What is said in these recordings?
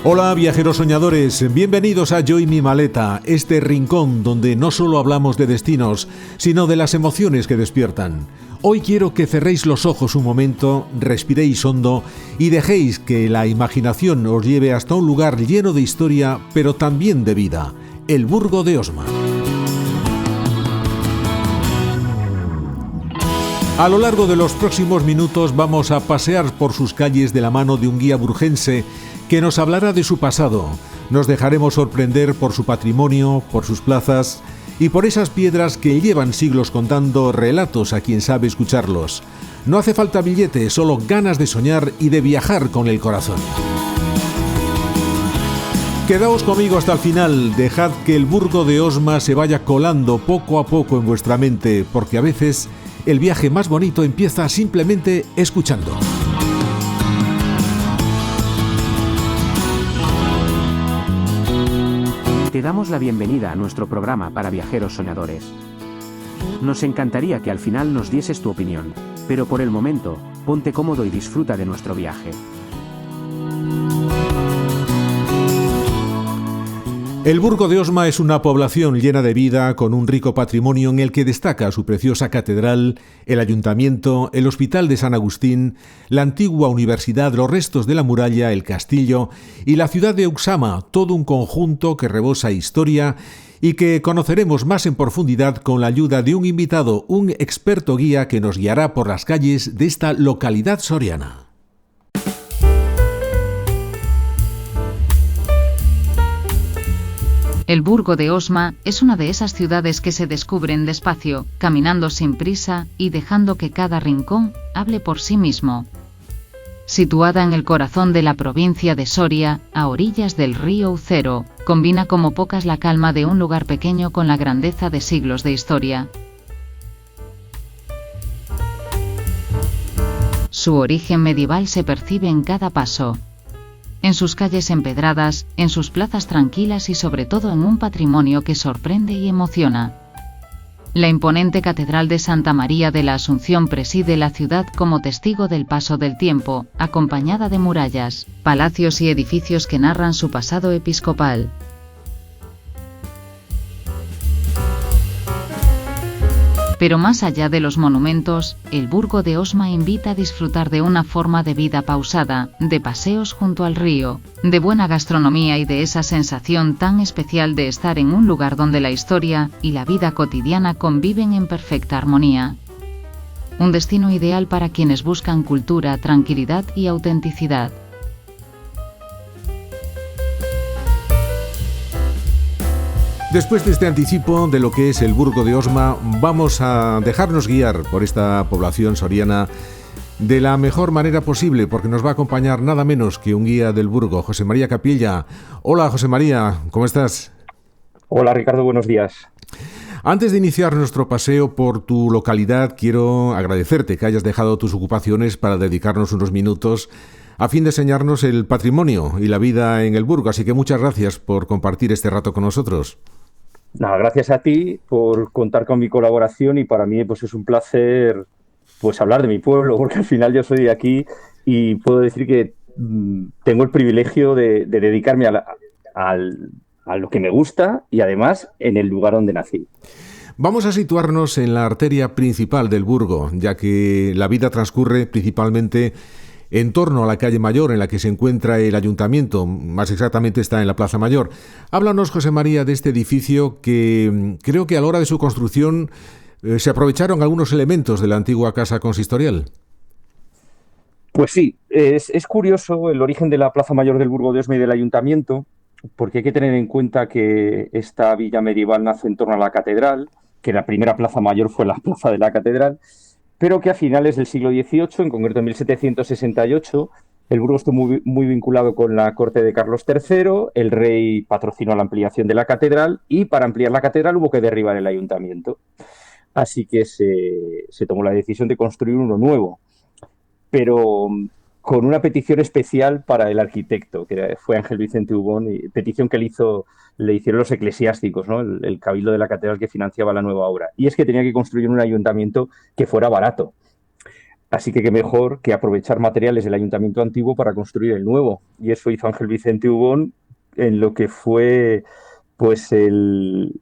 Hola viajeros soñadores, bienvenidos a Yo y mi maleta, este rincón donde no solo hablamos de destinos, sino de las emociones que despiertan. Hoy quiero que cerréis los ojos un momento, respiréis hondo y dejéis que la imaginación os lleve hasta un lugar lleno de historia, pero también de vida, el Burgo de Osma. A lo largo de los próximos minutos vamos a pasear por sus calles de la mano de un guía burgense que nos hablará de su pasado. Nos dejaremos sorprender por su patrimonio, por sus plazas y por esas piedras que llevan siglos contando relatos a quien sabe escucharlos. No hace falta billete, solo ganas de soñar y de viajar con el corazón. Quedaos conmigo hasta el final, dejad que el Burgo de Osma se vaya colando poco a poco en vuestra mente, porque a veces el viaje más bonito empieza simplemente escuchando. Te damos la bienvenida a nuestro programa para viajeros soñadores. Nos encantaría que al final nos dieses tu opinión, pero por el momento, ponte cómodo y disfruta de nuestro viaje. El Burgo de Osma es una población llena de vida, con un rico patrimonio en el que destaca su preciosa catedral, el ayuntamiento, el Hospital de San Agustín, la antigua universidad, los restos de la muralla, el castillo y la ciudad de Uxama, todo un conjunto que rebosa historia y que conoceremos más en profundidad con la ayuda de un invitado, un experto guía que nos guiará por las calles de esta localidad soriana. El Burgo de Osma es una de esas ciudades que se descubren despacio, caminando sin prisa y dejando que cada rincón hable por sí mismo. Situada en el corazón de la provincia de Soria, a orillas del río Ucero, combina como pocas la calma de un lugar pequeño con la grandeza de siglos de historia. Su origen medieval se percibe en cada paso. En sus calles empedradas, en sus plazas tranquilas y sobre todo en un patrimonio que sorprende y emociona. La imponente Catedral de Santa María de la Asunción preside la ciudad como testigo del paso del tiempo, acompañada de murallas, palacios y edificios que narran su pasado episcopal. Pero más allá de los monumentos, el Burgo de Osma invita a disfrutar de una forma de vida pausada, de paseos junto al río, de buena gastronomía y de esa sensación tan especial de estar en un lugar donde la historia y la vida cotidiana conviven en perfecta armonía. Un destino ideal para quienes buscan cultura, tranquilidad y autenticidad. Después de este anticipo de lo que es el Burgo de Osma, vamos a dejarnos guiar por esta población soriana de la mejor manera posible, porque nos va a acompañar nada menos que un guía del Burgo, José María Capilla. Hola José María, ¿cómo estás? Hola Ricardo, buenos días. Antes de iniciar nuestro paseo por tu localidad, quiero agradecerte que hayas dejado tus ocupaciones para dedicarnos unos minutos a fin de enseñarnos el patrimonio y la vida en el Burgo, así que muchas gracias por compartir este rato con nosotros. Nada, gracias a ti por contar con mi colaboración y para mí pues es un placer pues hablar de mi pueblo, porque al final yo soy de aquí y puedo decir que tengo el privilegio de dedicarme a lo que me gusta y además en el lugar donde nací. Vamos a situarnos en la arteria principal del Burgo, ya que la vida transcurre principalmente en torno a la calle Mayor en la que se encuentra el ayuntamiento, más exactamente está en la Plaza Mayor. Háblanos, José María, de este edificio que creo que a la hora de su construcción se aprovecharon algunos elementos de la antigua casa consistorial. Pues sí, es curioso el origen de la Plaza Mayor del Burgo de Osma y del ayuntamiento, porque hay que tener en cuenta que esta villa medieval nace en torno a la catedral, que la primera Plaza Mayor fue la Plaza de la Catedral, pero que a finales del siglo XVIII, en concreto en 1768, el Burgo estuvo muy vinculado con la corte de Carlos III, el rey patrocinó la ampliación de la catedral y para ampliar la catedral hubo que derribar el ayuntamiento. Así que se tomó la decisión de construir uno nuevo, pero con una petición especial para el arquitecto, que fue Ángel Vicente Ubón, y petición que le hicieron los eclesiásticos, ¿no? El cabildo de la catedral que financiaba la nueva obra. Y es que tenía que construir un ayuntamiento que fuera barato. Así que qué mejor que aprovechar materiales del ayuntamiento antiguo para construir el nuevo. Y eso hizo Ángel Vicente Ubón en lo que fue pues el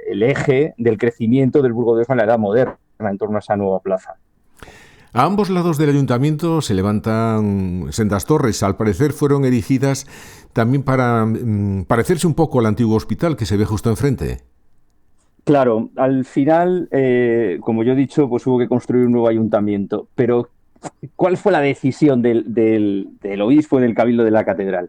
eje del crecimiento del Burgo de Osma en la Edad Moderna, en torno a esa nueva plaza. A ambos lados del ayuntamiento se levantan sendas torres. Al parecer fueron erigidas también para parecerse un poco al antiguo hospital que se ve justo enfrente. Claro, al final, como yo he dicho, pues hubo que construir un nuevo ayuntamiento. Pero, ¿cuál fue la decisión del obispo y del cabildo de la catedral?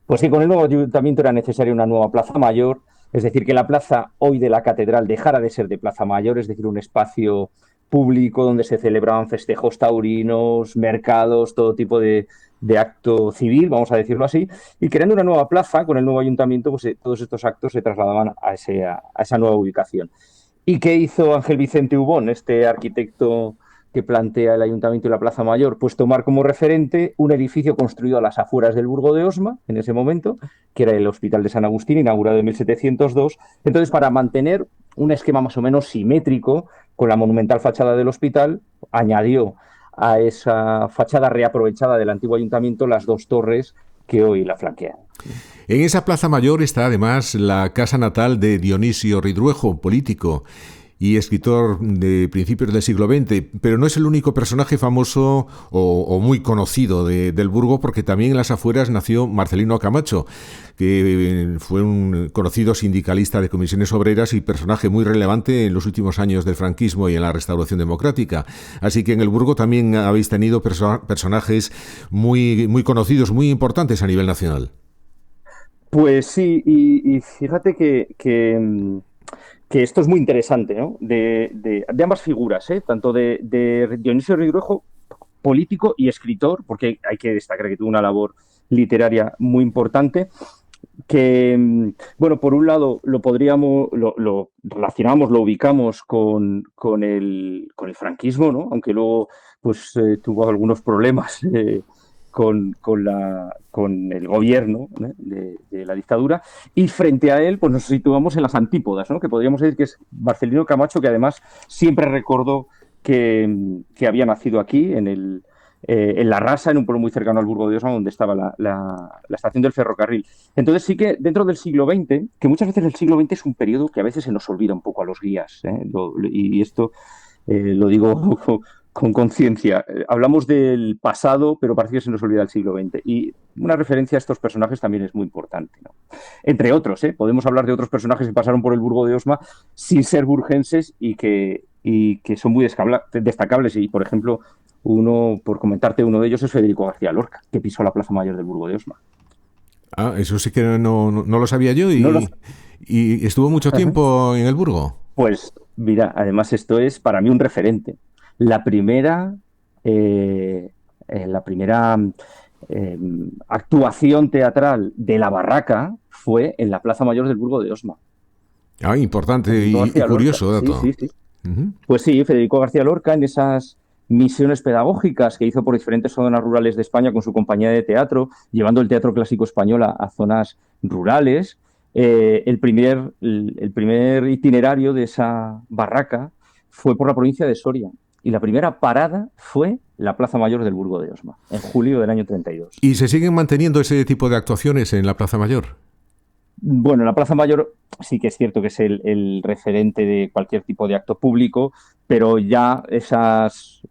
Pues que con el nuevo ayuntamiento era necesaria una nueva plaza mayor, es decir, que la plaza hoy de la catedral dejara de ser de plaza mayor, es decir, un espacio público donde se celebraban festejos taurinos, mercados, todo tipo de acto civil, vamos a decirlo así, y creando una nueva plaza con el nuevo ayuntamiento, pues todos estos actos se trasladaban a esa nueva ubicación. ¿Y qué hizo Ángel Vicente Ubón, este arquitecto que plantea el Ayuntamiento y la Plaza Mayor? Pues tomar como referente un edificio construido a las afueras del Burgo de Osma, en ese momento, que era el Hospital de San Agustín, inaugurado en 1702. Entonces, para mantener un esquema más o menos simétrico con la monumental fachada del hospital, añadió a esa fachada reaprovechada del antiguo ayuntamiento las dos torres que hoy la flanquean. En esa plaza mayor está además la casa natal de Dionisio Ridruejo, político y escritor de principios del siglo XX, pero no es el único personaje famoso o muy conocido del Burgo, porque también en las afueras nació Marcelino Camacho, que fue un conocido sindicalista de comisiones obreras y personaje muy relevante en los últimos años del franquismo y en la restauración democrática. Así que en el Burgo también habéis tenido personajes muy conocidos, muy importantes a nivel nacional. Pues sí, y fíjate que esto es muy interesante, ¿no? De ambas figuras, ¿eh? Tanto de Dionisio Ridruejo, político y escritor, porque hay que destacar que tuvo una labor literaria muy importante, que, bueno, por un lado lo relacionamos, lo ubicamos con el franquismo, ¿no? Aunque luego pues tuvo algunos problemas con el gobierno, ¿eh? de la dictadura, y frente a él pues nos situamos en las antípodas, ¿no? Que podríamos decir que es Marcelino Camacho, que además siempre recordó que había nacido aquí, en La Rasa, en un pueblo muy cercano al Burgo de Osma, donde estaba la estación del ferrocarril. Entonces sí que dentro del siglo XX, que muchas veces el siglo XX es un periodo que a veces se nos olvida un poco a los guías, ¿eh? Y esto lo digo con conciencia. Hablamos del pasado, pero parece que se nos olvida el siglo XX. Y una referencia a estos personajes también es muy importante, ¿no? Entre otros, podemos hablar de otros personajes que pasaron por el Burgo de Osma sin ser burgenses y que son muy destacables. Y, por ejemplo, por comentarte uno de ellos, es Federico García Lorca, que pisó la Plaza Mayor del Burgo de Osma. Ah, eso sí que no lo sabía yo y estuvo mucho tiempo en el Burgo. Pues mira, además esto es para mí un referente. La primera actuación teatral de La Barraca fue en la Plaza Mayor del Burgo de Osma. Ah, importante y curioso dato. Sí. Uh-huh. Pues sí, Federico García Lorca, en esas misiones pedagógicas que hizo por diferentes zonas rurales de España con su compañía de teatro, llevando el teatro clásico español a zonas rurales, el primer itinerario de esa barraca fue por la provincia de Soria. Y la primera parada fue la Plaza Mayor del Burgo de Osma, en julio del año 32. ¿Y se siguen manteniendo ese tipo de actuaciones en la Plaza Mayor? Bueno, la Plaza Mayor sí que es cierto que es el referente de cualquier tipo de acto público, pero ya esas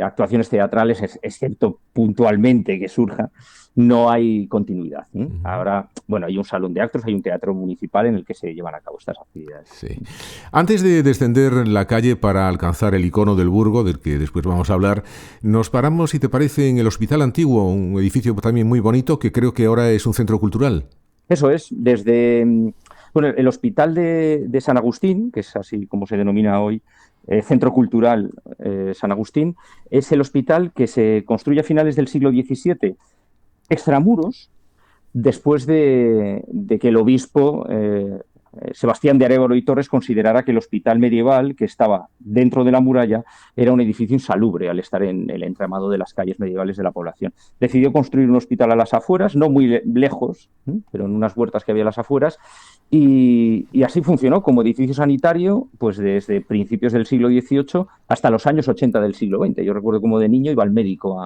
actuaciones teatrales, excepto puntualmente que surja, no hay continuidad. Uh-huh. Ahora, bueno, hay un salón de actos, hay un teatro municipal en el que se llevan a cabo estas actividades. Sí. Antes de descender la calle para alcanzar el icono del Burgo, del que después vamos a hablar, nos paramos, si te parece, en el Hospital Antiguo, un edificio también muy bonito que creo que ahora es un centro cultural. Eso es, bueno, el Hospital de San Agustín, que es así como se denomina hoy, Centro Cultural San Agustín, es el hospital que se construye a finales del siglo XVII, extramuros, después de que el obispo Sebastián de Arévalo y Torres considerara que el hospital medieval, que estaba dentro de la muralla, era un edificio insalubre al estar en el entramado de las calles medievales de la población. Decidió construir un hospital a las afueras, no muy lejos, pero en unas huertas que había a las afueras, Y así funcionó como edificio sanitario pues desde principios del siglo XVIII hasta los años 80 del siglo XX. Yo recuerdo como de niño iba al médico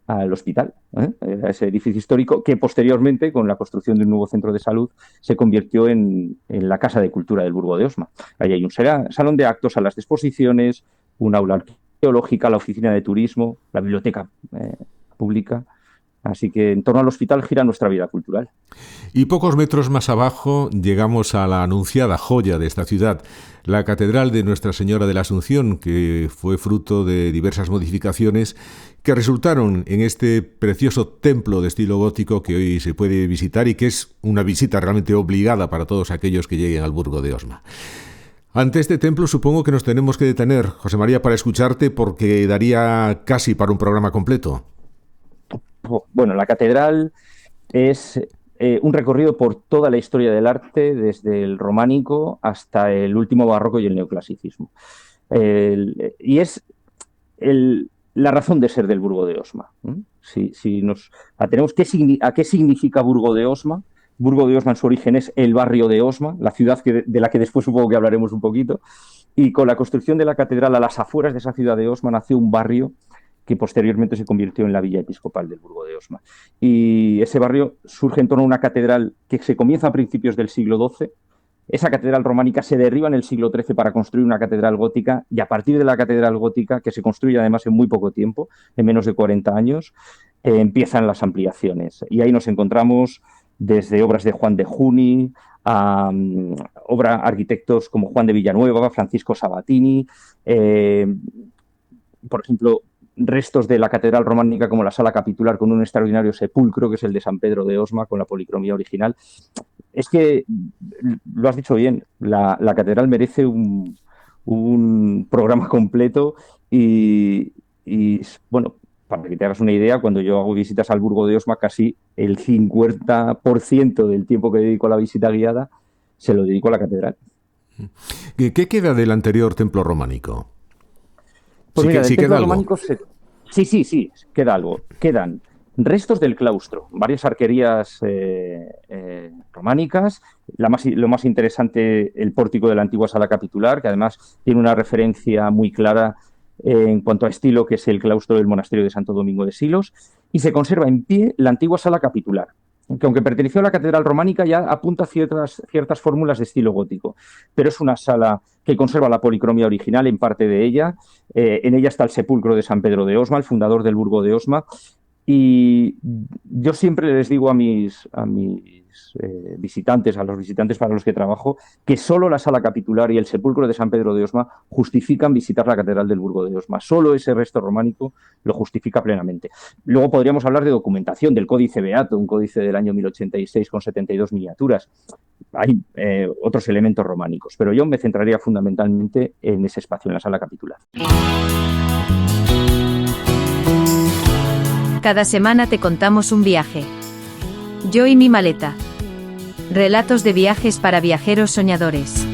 al hospital, a ese edificio histórico que posteriormente, con la construcción de un nuevo centro de salud, se convirtió en la Casa de Cultura del Burgo de Osma. Ahí hay un salón de actos, salas de exposiciones, un aula arqueológica, la oficina de turismo, la biblioteca pública. Así que en torno al hospital gira nuestra vida cultural. Y pocos metros más abajo llegamos a la anunciada joya de esta ciudad, la Catedral de Nuestra Señora de la Asunción, que fue fruto de diversas modificaciones que resultaron en este precioso templo de estilo gótico que hoy se puede visitar y que es una visita realmente obligada para todos aquellos que lleguen al Burgo de Osma. Ante este templo supongo que nos tenemos que detener, José María, para escucharte, porque daría casi para un programa completo. Bueno, la catedral es un recorrido por toda la historia del arte, desde el románico hasta el último barroco y el neoclasicismo. Y es la razón de ser del Burgo de Osma. Si nos atenemos a qué significa Burgo de Osma, Burgo de Osma en su origen es el barrio de Osma, la ciudad de la que después supongo que hablaremos un poquito, y con la construcción de la catedral a las afueras de esa ciudad de Osma nació un barrio que posteriormente se convirtió en la villa episcopal del Burgo de Osma. Y ese barrio surge en torno a una catedral que se comienza a principios del siglo XII. Esa catedral románica se derriba en el siglo XIII para construir una catedral gótica, y a partir de la catedral gótica, que se construye además en muy poco tiempo, en menos de 40 años, empiezan las ampliaciones. Y ahí nos encontramos desde obras de Juan de Juni, a arquitectos como Juan de Villanueva, Francisco Sabatini, por ejemplo, restos de la catedral románica como la sala capitular con un extraordinario sepulcro, que es el de San Pedro de Osma, con la policromía original. Es que, lo has dicho bien, la catedral merece un programa completo y, bueno, para que te hagas una idea, cuando yo hago visitas al Burgo de Osma, casi el 50% del tiempo que dedico a la visita guiada se lo dedico a la catedral. ¿Qué queda del anterior templo románico? Pues mira, del templo queda románico sí, queda algo. Quedan restos del claustro, varias arquerías románicas, lo más interesante, el pórtico de la antigua sala capitular, que además tiene una referencia muy clara en cuanto a estilo, que es el claustro del monasterio de Santo Domingo de Silos, y se conserva en pie la antigua sala capitular, que aunque perteneció a la catedral románica ya apunta ciertas fórmulas de estilo gótico, pero es una sala que conserva la policromía original en parte de ella. En ella está el sepulcro de San Pedro de Osma, el fundador del Burgo de Osma, y yo siempre les digo a mis visitantes, a los visitantes para los que trabajo, que solo la sala capitular y el sepulcro de San Pedro de Osma justifican visitar la catedral del Burgo de Osma. Solo ese resto románico lo justifica plenamente. Luego podríamos hablar de documentación, del Códice Beato, un códice del año 1086 con 72 miniaturas. Hay otros elementos románicos, pero yo me centraría fundamentalmente en ese espacio, en la sala capitular. Cada semana te contamos un viaje. Yo y mi maleta. Relatos de viajes para viajeros soñadores.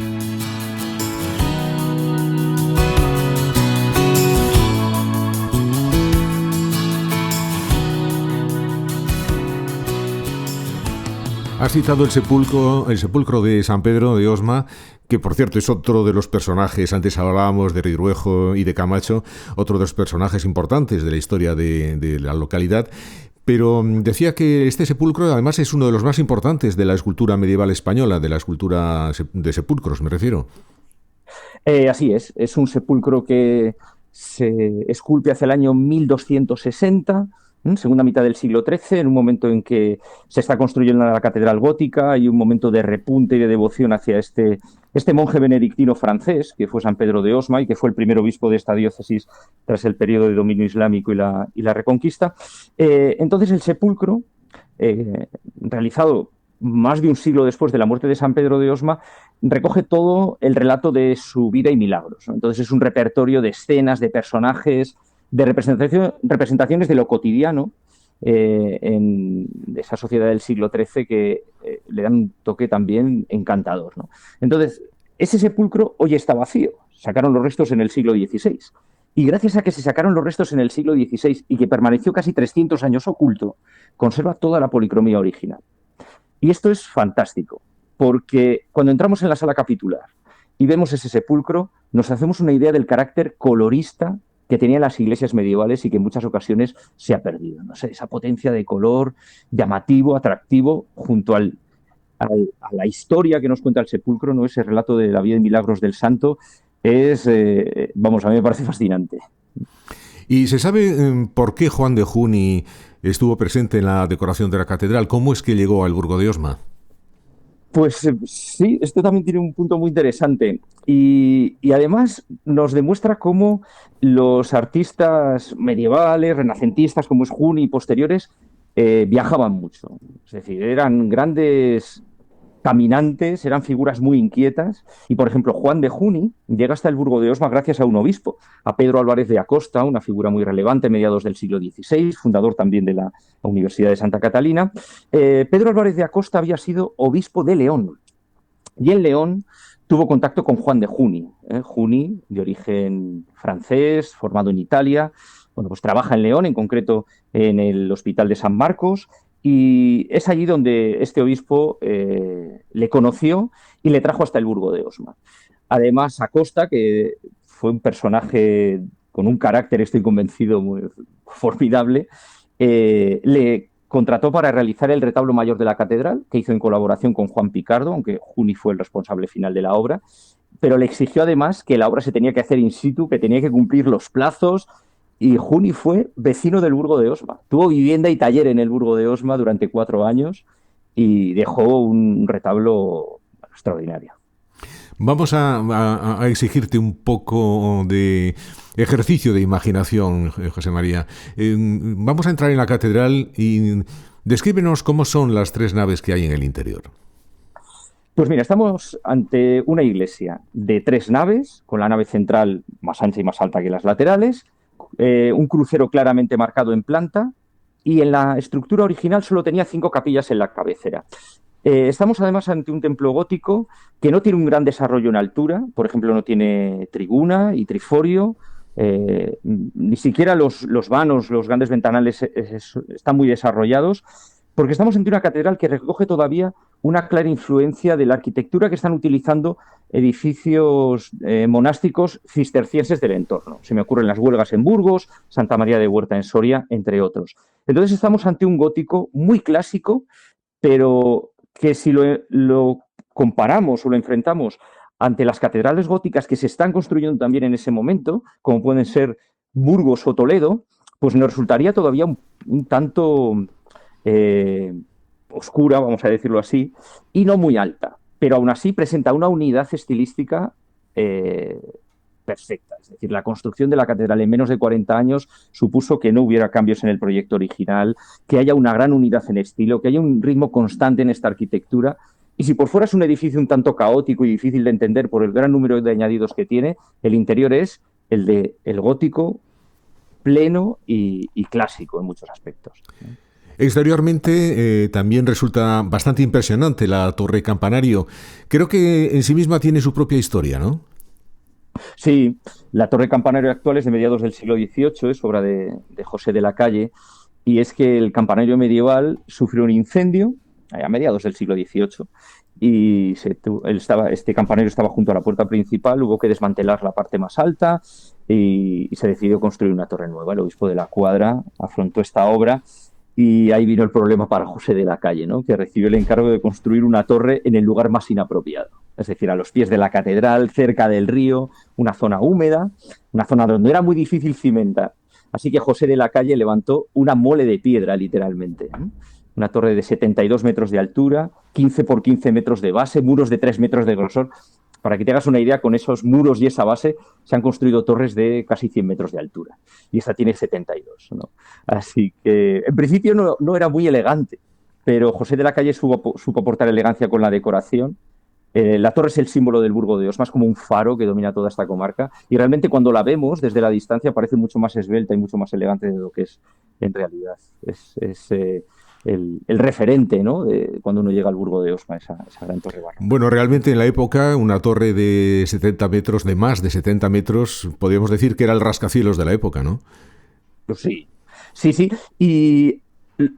Has citado el sepulcro de San Pedro de Osma, que por cierto es otro de los personajes, antes hablábamos de Ridruejo y de Camacho, otro de los personajes importantes de la historia de la localidad. Pero decía que este sepulcro además es uno de los más importantes de la escultura medieval española, de la escultura de sepulcros, me refiero. Así es un sepulcro que se esculpe hacia el año 1260, segunda mitad del siglo XIII, en un momento en que se está construyendo la catedral gótica. Hay un momento de repunte y de devoción hacia este monje benedictino francés, que fue San Pedro de Osma y que fue el primer obispo de esta diócesis tras el periodo de dominio islámico y la Reconquista. Entonces el sepulcro, realizado más de un siglo después de la muerte de San Pedro de Osma, recoge todo el relato de su vida y milagros, ¿no? Entonces es un repertorio de escenas, de personajes, de representaciones de lo cotidiano en esa sociedad del siglo XIII que le dan un toque también encantador, ¿no? Entonces, ese sepulcro hoy está vacío. Sacaron los restos en el siglo XVI. Y gracias a que se sacaron los restos en el siglo XVI y que permaneció casi 300 años oculto, conserva toda la policromía original. Y esto es fantástico. porque cuando entramos en la sala capitular y vemos ese sepulcro, nos hacemos una idea del carácter colorista que tenían las iglesias medievales y que en muchas ocasiones se ha perdido. No sé, esa potencia de color llamativo, atractivo, junto a la historia que nos cuenta el sepulcro, ¿no? Ese relato de la vida y milagros del santo es, vamos, a mí me parece fascinante. ¿Y se sabe por qué Juan de Juni estuvo presente en la decoración de la catedral? ¿Cómo es que llegó al Burgo de Osma? Pues sí, esto también tiene un punto muy interesante y además nos demuestra cómo los artistas medievales, renacentistas como es Juni y posteriores, viajaban mucho. Es decir, eran grandes caminantes, eran figuras muy inquietas y, por ejemplo, Juan de Juni llega hasta el Burgo de Osma gracias a un obispo, a Pedro Álvarez de Acosta, una figura muy relevante, mediados del siglo XVI, fundador también de la Universidad de Santa Catalina. Pedro Álvarez de Acosta había sido obispo de León y en León tuvo contacto con Juan de Juni. Juni, de origen francés, formado en Italia, bueno, pues trabaja en León, en concreto en el Hospital de San Marcos, y es allí donde este obispo le conoció y le trajo hasta el Burgo de Osma. Además, Acosta, que fue un personaje con un carácter, estoy convencido, muy formidable, le contrató para realizar el retablo mayor de la catedral, que hizo en colaboración con Juan Picardo, aunque Juni fue el responsable final de la obra, pero le exigió además que la obra se tenía que hacer in situ, que tenía que cumplir los plazos, y Juni fue vecino del Burgo de Osma. Tuvo vivienda y taller en el Burgo de Osma durante 4 años y dejó un retablo extraordinario. Vamos a exigirte un poco de ejercicio de imaginación, José María. Vamos a entrar en la catedral y descríbenos cómo son las 3 naves que hay en el interior. Pues mira, estamos ante una iglesia de 3 naves, con la nave central más ancha y más alta que las laterales, un crucero claramente marcado en planta y en la estructura original solo tenía 5 capillas en la cabecera. Estamos además ante un templo gótico que no tiene un gran desarrollo en altura, por ejemplo no tiene tribuna y triforio, ni siquiera los vanos, los grandes ventanales están muy desarrollados, porque estamos ante una catedral que recoge todavía una clara influencia de la arquitectura que están utilizando edificios monásticos cistercienses del entorno. Se me ocurren las Huelgas en Burgos, Santa María de Huerta en Soria, entre otros. Entonces estamos ante un gótico muy clásico, pero que si lo comparamos o lo enfrentamos ante las catedrales góticas que se están construyendo también en ese momento, como pueden ser Burgos o Toledo, pues nos resultaría todavía un tanto oscura, vamos a decirlo así, y no muy alta, pero aún así presenta una unidad estilística perfecta. Es decir, la construcción de la catedral en menos de 40 años supuso que no hubiera cambios en el proyecto original, que haya una gran unidad en estilo, que haya un ritmo constante en esta arquitectura. Y si por fuera es un edificio un tanto caótico y difícil de entender por el gran número de añadidos que tiene, el interior es el gótico pleno y clásico en muchos aspectos. Exteriormente también resulta bastante impresionante la torre campanario. Creo que en sí misma tiene su propia historia, ¿no? Sí, la torre campanario actual es de mediados del siglo XVIII, es obra de José de la Calle, y es que el medieval sufrió un incendio a mediados del siglo XVIII y este campanario estaba junto a la puerta principal, hubo que desmantelar la parte más alta y se decidió construir una torre nueva. El obispo de la Cuadra afrontó esta obra y ahí vino el problema para José de la Calle, ¿no? Que recibió el encargo de construir una torre en el lugar más inapropiado, es decir, a los pies de la catedral, cerca del río, una zona húmeda, una zona donde era muy difícil cimentar. Así que José de la Calle levantó una mole de piedra, literalmente, ¿no? Una torre de 72 metros de altura, 15 por 15 metros de base, muros de 3 metros de grosor. Para que te hagas una idea, con esos muros y esa base se han construido torres de casi 100 metros de altura. Y esta tiene 72, ¿no? Así que, en principio, no era muy elegante, pero José de la Calle supo aportar elegancia con la decoración. La torre es el símbolo del Burgo de Osma, es como un faro que domina toda esta comarca. Y realmente cuando la vemos desde la distancia parece mucho más esbelta y mucho más elegante de lo que es en realidad. Es el referente, ¿no?, de cuando uno llega al Burgo de Osma, esa gran torre barroca. Bueno, realmente en la época una torre de 70 metros, de más de 70 metros, podríamos decir que era el rascacielos de la época, ¿no? Pues sí. Y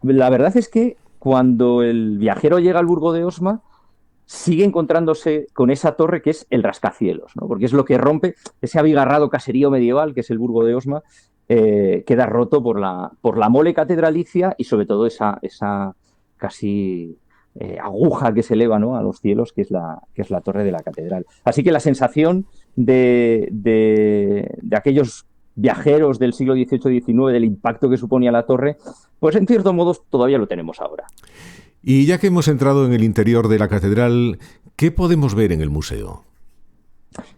la verdad es que cuando el viajero llega al Burgo de Osma, sigue encontrándose con esa torre que es el rascacielos, ¿no? Porque es lo que rompe ese abigarrado caserío medieval que es el Burgo de Osma, queda roto por la mole catedralicia y sobre todo esa casi aguja que se eleva, ¿no?, a los cielos, que es la torre de la catedral. Así que la sensación de aquellos viajeros del siglo XVIII-XIX, del impacto que suponía la torre, pues en cierto modo todavía lo tenemos ahora. Y ya que hemos entrado en el interior de la catedral, ¿qué podemos ver en el museo?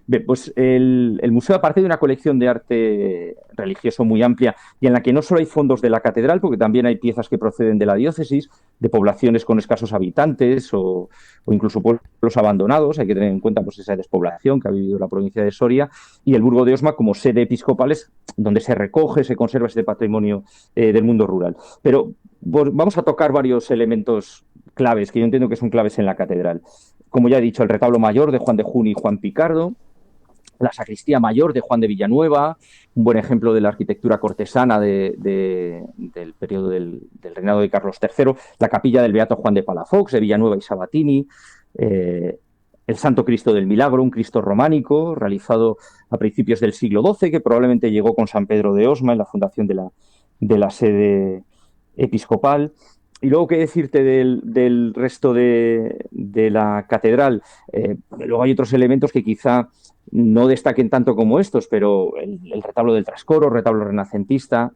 Bien, pues el museo, aparte de una colección de arte religioso muy amplia y en la que no solo hay fondos de la catedral, porque también hay piezas que proceden de la diócesis, de poblaciones con escasos habitantes o incluso pueblos abandonados, hay que tener en cuenta pues esa despoblación que ha vivido la provincia de Soria, y el Burgo de Osma como sede episcopal es donde se recoge, se conserva este patrimonio del mundo rural. Pero vamos a tocar varios elementos claves, que yo entiendo que son claves en la catedral. Como ya he dicho, el retablo mayor de Juan de Juni y Juan Picardo, la sacristía mayor de Juan de Villanueva, un buen ejemplo de la arquitectura cortesana del periodo del reinado de Carlos III, la capilla del Beato Juan de Palafox, de Villanueva y Sabatini, el Santo Cristo del Milagro, un Cristo románico realizado a principios del siglo XII, que probablemente llegó con San Pedro de Osma en la fundación de la sede episcopal. Y luego, ¿qué decirte del resto de la catedral? Luego hay otros elementos que quizá no destaquen tanto como estos, pero el retablo del trascoro, retablo renacentista,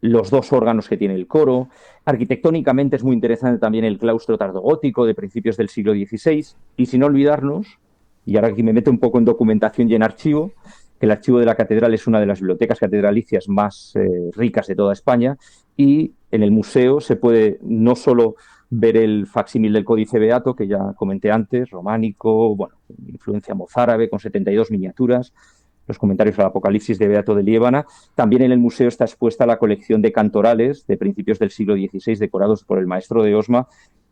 los dos órganos que tiene el coro. Arquitectónicamente es muy interesante también el claustro tardogótico de principios del siglo XVI. Y sin olvidarnos, y ahora aquí me meto un poco en documentación y en archivo, que el archivo de la catedral es una de las bibliotecas catedralicias más ricas de toda España, y en el museo se puede no solo ver el facsímil del Códice Beato, que ya comenté antes, románico, bueno, influencia mozárabe, con 72 miniaturas, los comentarios al Apocalipsis de Beato de Liébana. También en el museo está expuesta la colección de cantorales de principios del siglo XVI, decorados por el maestro de Osma,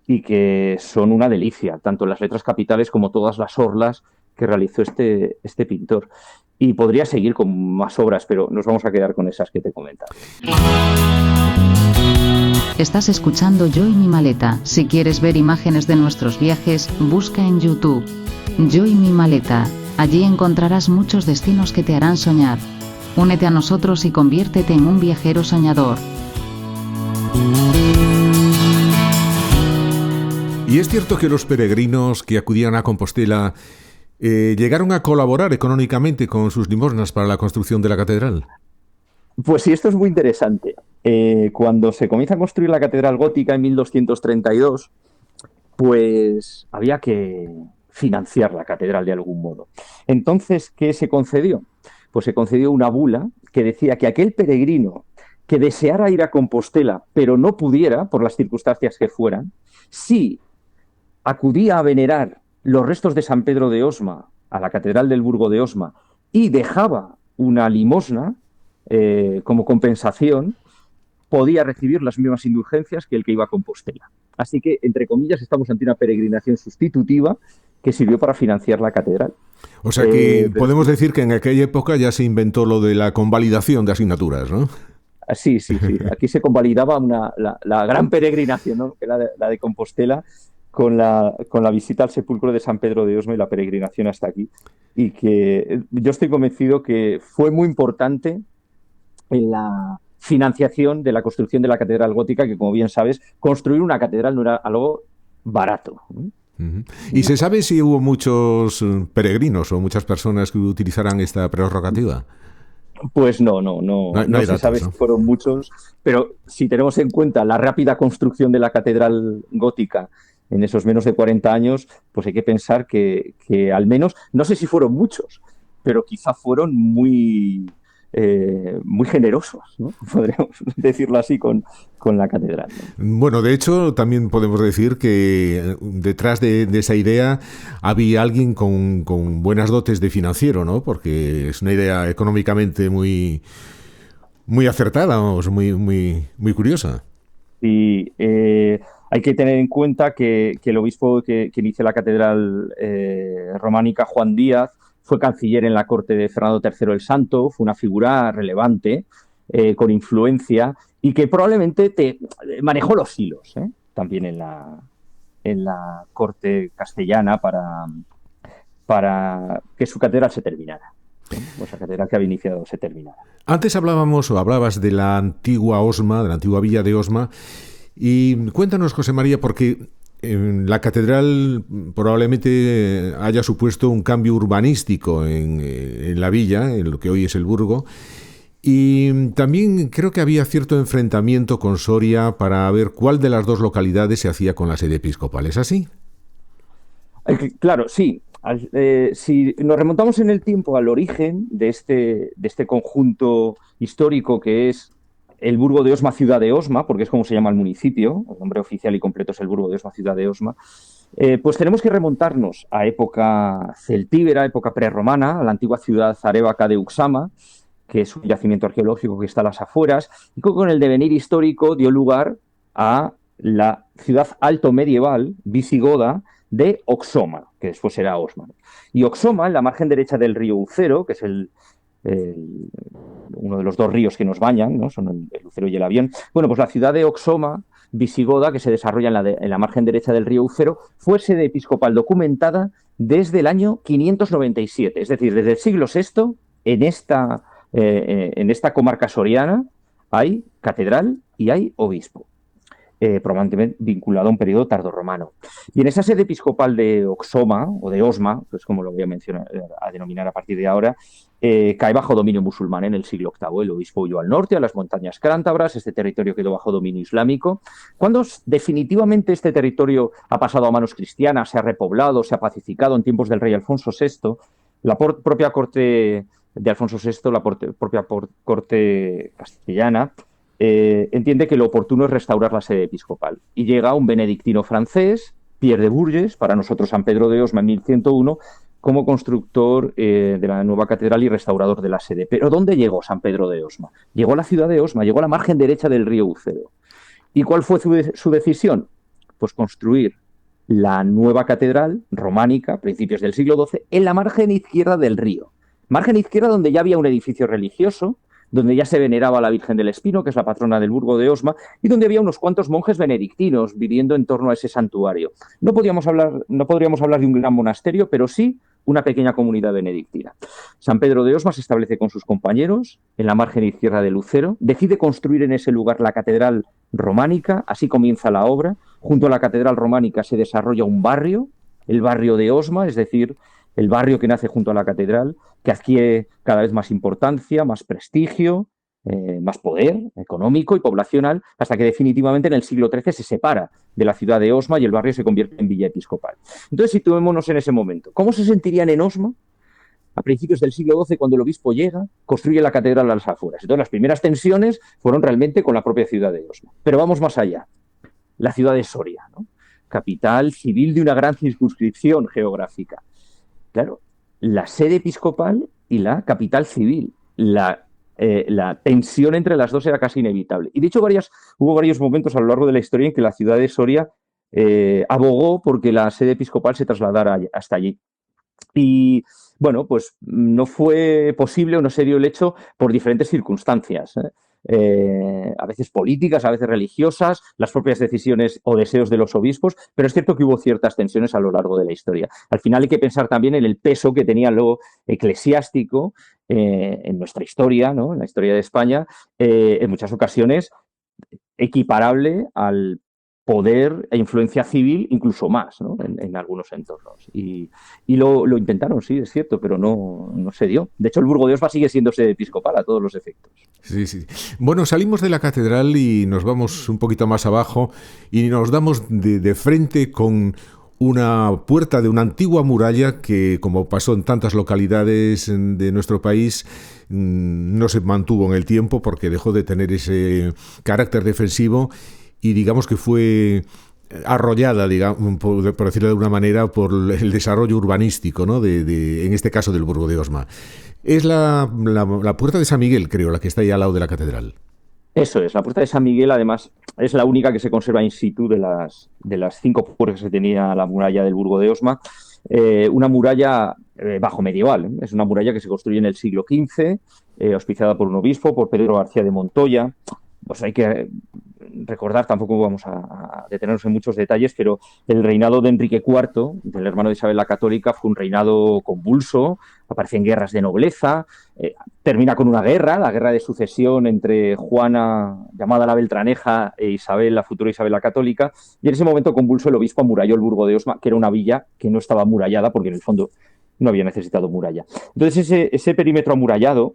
y que son una delicia, tanto las letras capitales como todas las orlas que realizó este pintor. Y podría seguir con más obras, pero nos vamos a quedar con esas que te he comentado. Estás escuchando Yo y mi maleta. Si quieres ver imágenes de nuestros viajes, busca en YouTube Yo y mi maleta. Allí encontrarás muchos destinos que te harán soñar. Únete a nosotros y conviértete en un viajero soñador. ¿Y es cierto que los peregrinos que acudían a Compostela llegaron a colaborar económicamente con sus limosnas para la construcción de la catedral? Pues sí, esto es muy interesante. Cuando se comienza a construir la catedral gótica en 1232, pues había que financiar la catedral de algún modo. Entonces, ¿qué se concedió? Pues se concedió una bula que decía que aquel peregrino que deseara ir a Compostela, pero no pudiera, por las circunstancias que fueran, si acudía a venerar los restos de San Pedro de Osma a la catedral del Burgo de Osma y dejaba una limosna como compensación, podía recibir las mismas indulgencias que el que iba a Compostela. Así que, entre comillas, estamos ante una peregrinación sustitutiva que sirvió para financiar la catedral. O sea que podemos decir que en aquella época ya se inventó lo de la convalidación de asignaturas, ¿no? Sí. Aquí se convalidaba la gran peregrinación, ¿no?, que era la de Compostela, con la visita al sepulcro de San Pedro de Osma y la peregrinación hasta aquí. Y que yo estoy convencido que fue muy importante en la financiación de la construcción de la catedral gótica, que, como bien sabes, construir una catedral no era algo barato. Uh-huh. ¿Y se sabe si hubo muchos peregrinos o muchas personas que utilizaran esta prerrogativa? Pues no se sabe si fueron muchos, pero si tenemos en cuenta la rápida construcción de la catedral gótica en esos menos de 40 años, pues hay que pensar que al menos, no sé si fueron muchos, pero quizá fueron muy generosos, ¿no? Podríamos decirlo así con la catedral, ¿no? Bueno, de hecho, también podemos decir que detrás de esa idea había alguien con buenas dotes de financiero, ¿no? Porque es una idea económicamente muy, muy acertada, vamos, muy curiosa. Y hay que tener en cuenta que el obispo que inicia la catedral románica, Juan Díaz, fue canciller en la corte de Fernando III el Santo, fue una figura relevante, con influencia, y que probablemente manejó los hilos también en en la corte castellana para que su catedral se terminara. Pues la catedral que había iniciado se terminara. Antes hablabas de la antigua Osma, de la antigua villa de Osma, y cuéntanos, José María, porque la catedral probablemente haya supuesto un cambio urbanístico en la villa, en lo que hoy es el Burgo, y también creo que había cierto enfrentamiento con Soria para ver cuál de las dos localidades se hacía con la sede episcopal. ¿Es así? Claro, sí. Si nos remontamos en el tiempo al origen de este conjunto histórico que es el Burgo de Osma, ciudad de Osma, porque es como se llama el municipio, el nombre oficial y completo es el Burgo de Osma, ciudad de Osma, pues tenemos que remontarnos a época celtíbera, época prerromana, a la antigua ciudad arévaca de Uxama, que es un yacimiento arqueológico que está a las afueras, y que con el devenir histórico dio lugar a la ciudad alto medieval visigoda de Oxoma, que después será Osma. Y Oxoma, en la margen derecha del río Ucero, que es uno de los dos ríos que nos bañan, ¿no? Son el Ucero y el Avión. Bueno, pues la ciudad de Oxoma, visigoda, que se desarrolla en la margen derecha del río Ucero, fue sede episcopal documentada desde el año 597, es decir, desde el siglo VI, en esta comarca soriana hay catedral y hay obispo. Probablemente vinculado a un periodo tardorromano. Y en esa sede episcopal de Oxoma, o de Osma, que es como lo voy a denominar a partir de ahora, cae bajo dominio musulmán en el siglo VIII. El obispo huyó al norte, a las montañas cántabras, este territorio quedó bajo dominio islámico. Cuando definitivamente este territorio ha pasado a manos cristianas, se ha repoblado, se ha pacificado en tiempos del rey Alfonso VI, la propia corte de Alfonso VI, la propia corte castellana, entiende que lo oportuno es restaurar la sede episcopal. Y llega un benedictino francés, Pierre de Bourges, para nosotros San Pedro de Osma en 1101, como constructor de la nueva catedral y restaurador de la sede. Pero ¿dónde llegó San Pedro de Osma? Llegó a la ciudad de Osma, llegó a la margen derecha del río Ucero. ¿Y cuál fue su decisión? Pues construir la nueva catedral románica, principios del siglo XII, en la margen izquierda del río. Margen izquierda donde ya había un edificio religioso, donde ya se veneraba a la Virgen del Espino, que es la patrona del Burgo de Osma, y donde había unos cuantos monjes benedictinos viviendo en torno a ese santuario. No podríamos hablar de un gran monasterio, pero sí una pequeña comunidad benedictina. San Pedro de Osma se establece con sus compañeros en la margen izquierda del Ucero, decide construir en ese lugar la catedral románica, así comienza la obra. Junto a la catedral románica se desarrolla un barrio, el barrio de Osma, es decir, el barrio que nace junto a la catedral, que adquiere cada vez más importancia, más prestigio, más poder económico y poblacional, hasta que definitivamente en el siglo XIII se separa de la ciudad de Osma y el barrio se convierte en villa episcopal. Entonces, situémonos en ese momento. ¿Cómo se sentirían en Osma a principios del siglo XII cuando el obispo llega, construye la catedral a las afueras? Entonces, las primeras tensiones fueron realmente con la propia ciudad de Osma. Pero vamos más allá. La ciudad de Soria, ¿no? Capital civil de una gran circunscripción geográfica. Claro, la sede episcopal y la capital civil. La tensión entre las dos era casi inevitable. Y de hecho hubo varios momentos a lo largo de la historia en que la ciudad de Soria abogó porque la sede episcopal se trasladara hasta allí. Y bueno, pues no fue posible o no se dio el hecho por diferentes circunstancias, a veces políticas, a veces religiosas, las propias decisiones o deseos de los obispos, pero es cierto que hubo ciertas tensiones a lo largo de la historia. Al final hay que pensar también en el peso que tenía lo eclesiástico en nuestra historia, ¿no? En la historia de España, en muchas ocasiones equiparable al poder e influencia civil, incluso más, ¿no? En algunos entornos. Y lo intentaron, sí, es cierto, pero no se dio. De hecho, el Burgo de Osma sigue siendo sede episcopal a todos los efectos. Sí, sí. Bueno, salimos de la catedral y nos vamos un poquito más abajo y nos damos de frente con una puerta de una antigua muralla que, como pasó en tantas localidades de nuestro país, no se mantuvo en el tiempo porque dejó de tener ese carácter defensivo y digamos que fue arrollada, digamos, por decirlo de alguna manera, por el desarrollo urbanístico, ¿no? En este caso del Burgo de Osma. Es la puerta de San Miguel, creo, la que está ahí al lado de la catedral. Eso es, la puerta de San Miguel, además, es la única que se conserva in situ de las 5 puertas que tenía la muralla del Burgo de Osma. Una muralla bajo medieval, es una muralla que se construye en el siglo XV, auspiciada por un obispo, por Pedro García de Montoya. pues hay que recordar, tampoco vamos a detenernos en muchos detalles, pero el reinado de Enrique IV, del hermano de Isabel la Católica, fue un reinado convulso, aparecen guerras de nobleza, termina con una guerra, la guerra de sucesión entre Juana, llamada la Beltraneja, e Isabel, la futura Isabel la Católica, y en ese momento convulso el obispo amuralló el Burgo de Osma, que era una villa que no estaba amurallada porque en el fondo no había necesitado muralla. Entonces ese perímetro amurallado,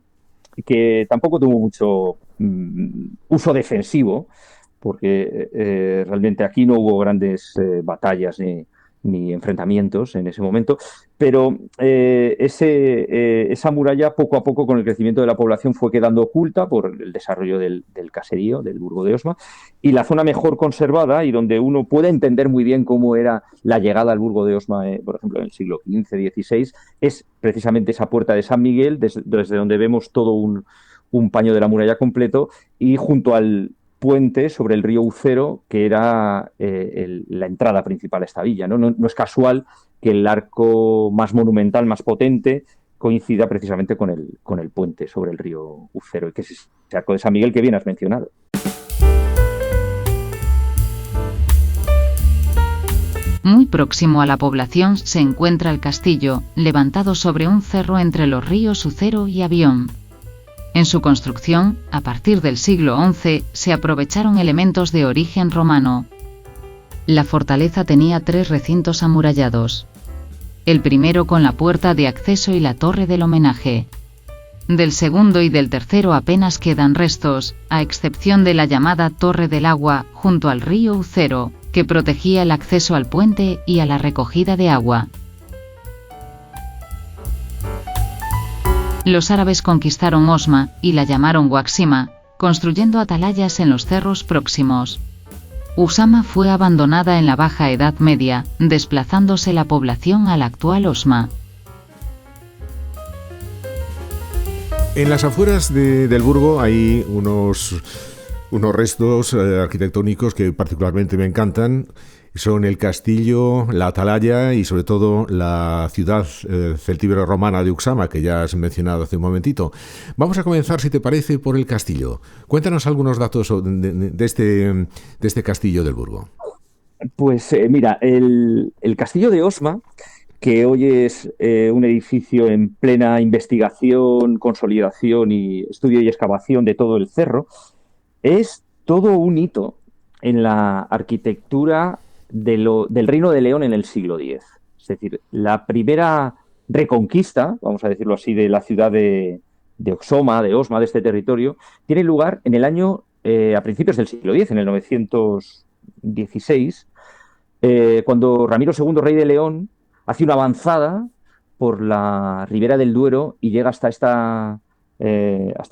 que tampoco tuvo mucho uso defensivo, porque realmente aquí no hubo grandes batallas ni enfrentamientos en ese momento, pero esa muralla poco a poco con el crecimiento de la población fue quedando oculta por el desarrollo del caserío, del Burgo de Osma, y la zona mejor conservada y donde uno puede entender muy bien cómo era la llegada al Burgo de Osma, por ejemplo, en el siglo XV, XVI, es precisamente esa puerta de San Miguel, desde donde vemos todo un paño de la muralla completo, y junto al puente sobre el río Ucero, que era la entrada principal a esta villa. No es casual que el arco más monumental, más potente, coincida precisamente con el puente sobre el río Ucero, y que es ese arco de San Miguel que bien has mencionado. Muy próximo a la población se encuentra el castillo, levantado sobre un cerro entre los ríos Ucero y Avión. En su construcción, a partir del siglo XI, se aprovecharon elementos de origen romano. La fortaleza tenía 3 recintos amurallados. El primero con la puerta de acceso y la torre del homenaje. Del segundo y del tercero apenas quedan restos, a excepción de la llamada Torre del Agua, junto al río Ucero, que protegía el acceso al puente y a la recogida de agua. Los árabes conquistaron Osma y la llamaron Huaxima, construyendo atalayas en los cerros próximos. Usama fue abandonada en la Baja Edad Media, desplazándose la población a la actual Osma. En las afueras del Burgo hay unos restos arquitectónicos que particularmente me encantan. Son el castillo, la atalaya y sobre todo la ciudad celtíbera romana de Uxama, que ya has mencionado hace un momentito. Vamos a comenzar, si te parece, por el castillo. Cuéntanos algunos datos de este castillo del Burgo. Pues mira, el castillo de Osma, que hoy es un edificio en plena investigación, consolidación y estudio y excavación de todo el cerro, es todo un hito en la arquitectura del Reino de León en el siglo X. Es decir, la primera reconquista, vamos a decirlo así, de la ciudad de Osma, de este territorio, tiene lugar en el año, a principios del siglo X, en el 916, cuando Ramiro II, rey de León, hace una avanzada por la ribera del Duero y llega hasta esta